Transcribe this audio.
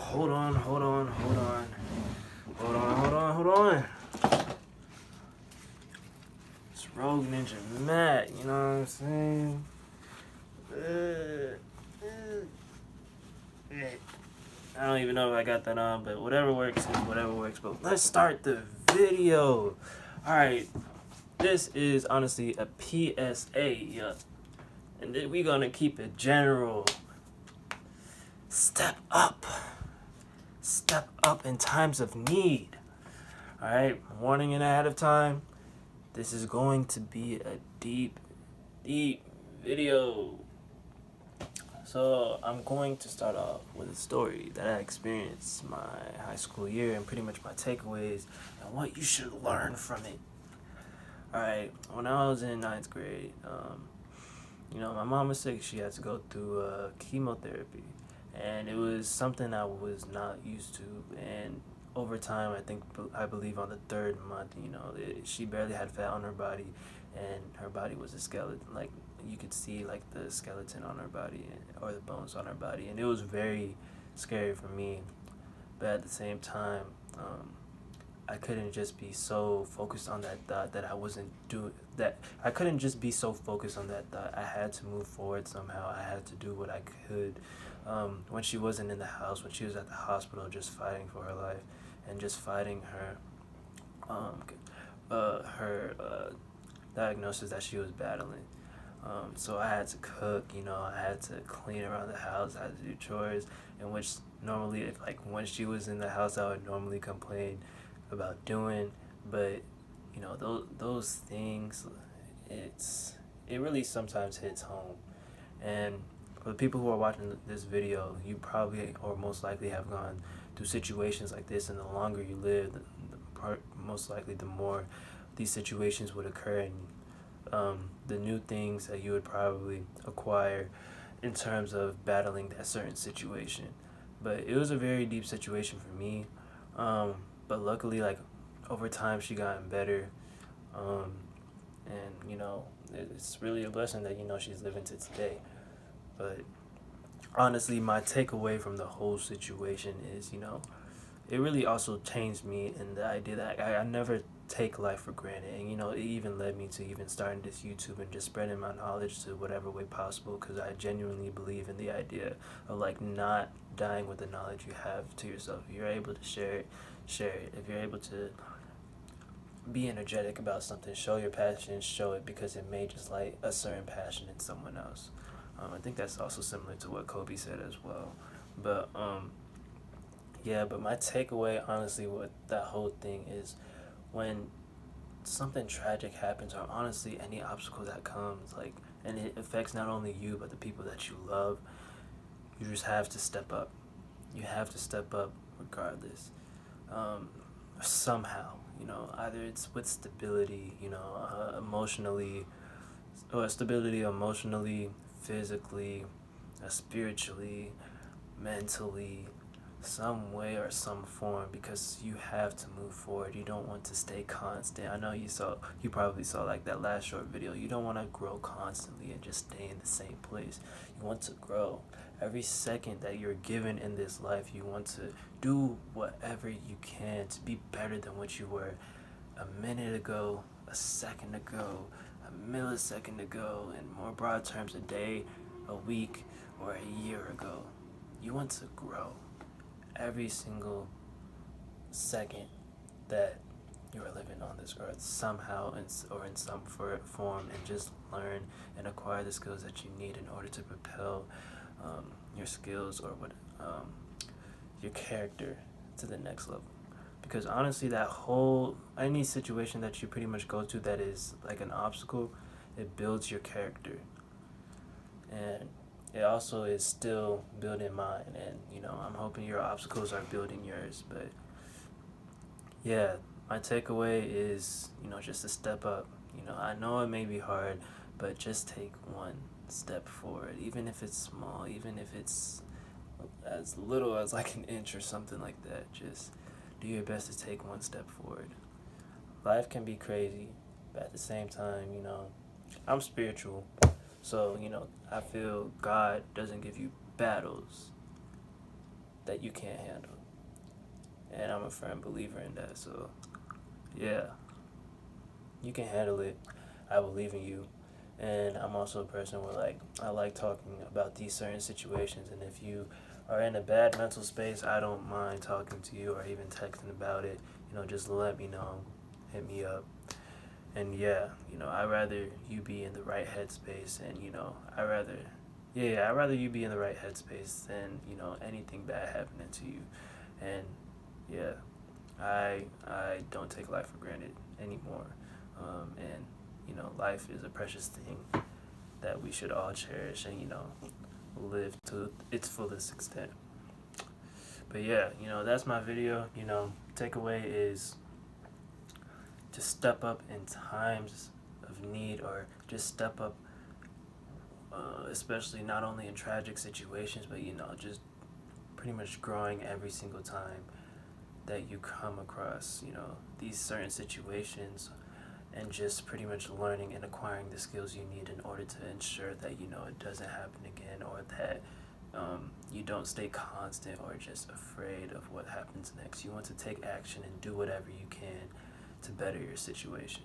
hold on. It's Rogueninjamat, you know what I'm saying? I don't even know if I got that on, but whatever works is whatever works. But let's start the video. Alright, this is honestly a PSA, and then we're gonna keep it general. Step up in times of need. Alright, warning it ahead of time. This is going to be a deep video. So I'm going to start off with a story that I experienced my high school year and pretty much my takeaways and what you should learn from it. Alright, when I was in 9th grade, my mom was sick. She had to go through chemotherapy, and it was something I was not used to. And over time, I believe on the 3rd month, she barely had fat on her body, and her body was a skeleton. Like, you could see like the skeleton on her body or the bones on her body, and it was very scary for me. But at the same time, I couldn't just be so focused on that thought that I wasn't doing that. I couldn't just be so focused on that thought. I had to move forward somehow. I had to do what I could. When she wasn't in the house, when she was at the hospital, just fighting for her life and just fighting her diagnosis that she was battling. So I had to cook, I had to clean around the house, I had to do chores, in which normally, if like when she was in the house, I would normally complain about doing, but those things, it really sometimes hits home. And for the people who are watching this video, you probably or most likely have gone through situations like this, and the longer you live, most likely the more these situations would occur, and the new things that you would probably acquire in terms of battling that certain situation. But it was a very deep situation for me. But luckily, like, over time, she gotten better. And, it's really a blessing that, she's living to today. But honestly, my takeaway from the whole situation is, it really also changed me in the idea that I never take life for granted. And, it even led me to even starting this YouTube and just spreading my knowledge to whatever way possible, because I genuinely believe in the idea of, like, not dying with the knowledge you have to yourself. If you're able to share it. If you're able to be energetic about something, show your passion, show it, because it may just light a certain passion in someone else. I think that's also similar to what Kobe said as well. But but my takeaway, honestly, with that whole thing is, when something tragic happens, or honestly any obstacle that comes, like, and it affects not only you but the people that you love, you just have to step up. You have to step up regardless. Somehow, either it's with stability, emotionally, physically, spiritually, mentally, some way or some form, because you have to move forward. You don't want to stay constant. I know you probably saw like that last short video. You don't want to grow constantly and just stay in the same place. You want to grow. Every second that you're given in this life, you want to do whatever you can to be better than what you were a minute ago, a second ago, a millisecond ago, in more broad terms, a day, a week, or a year ago. You want to grow every single second that you are living on this earth, somehow or in some form, and just learn and acquire the skills that you need in order to propel your skills or your character to the next level. Because honestly, any situation that you pretty much go to that is like an obstacle, it builds your character, and it also is still building mine. And I'm hoping your obstacles are building yours. But yeah, my takeaway is, just to step up. I know it may be hard, but just take one step forward, even if it's small, even if it's as little as like an inch or something like that. Just do your best to take one step forward. Life can be crazy, but at the same time, I'm spiritual, so I feel God doesn't give you battles, that you can't handle. And I'm a firm believer in that. So, yeah, you can handle it. I believe in you. And I'm also a person where, like, I like talking about these certain situations. And if you are in a bad mental space, I don't mind talking to you or even texting about it. Just let me know. Hit me up. And yeah, I'd rather you be in the right headspace. And, I'd rather you be in the right headspace than, anything bad happening to you. And yeah, I don't take life for granted anymore. And life is a precious thing that we should all cherish and live to its fullest extent. But yeah, that's my video. Takeaway is just step up in times of need, or just step up, especially not only in tragic situations, but just pretty much growing every single time that you come across these certain situations, and just pretty much learning and acquiring the skills you need in order to ensure that it doesn't happen again, or that you don't stay constant or just afraid of what happens next. You want to take action and do whatever you can to better your situation.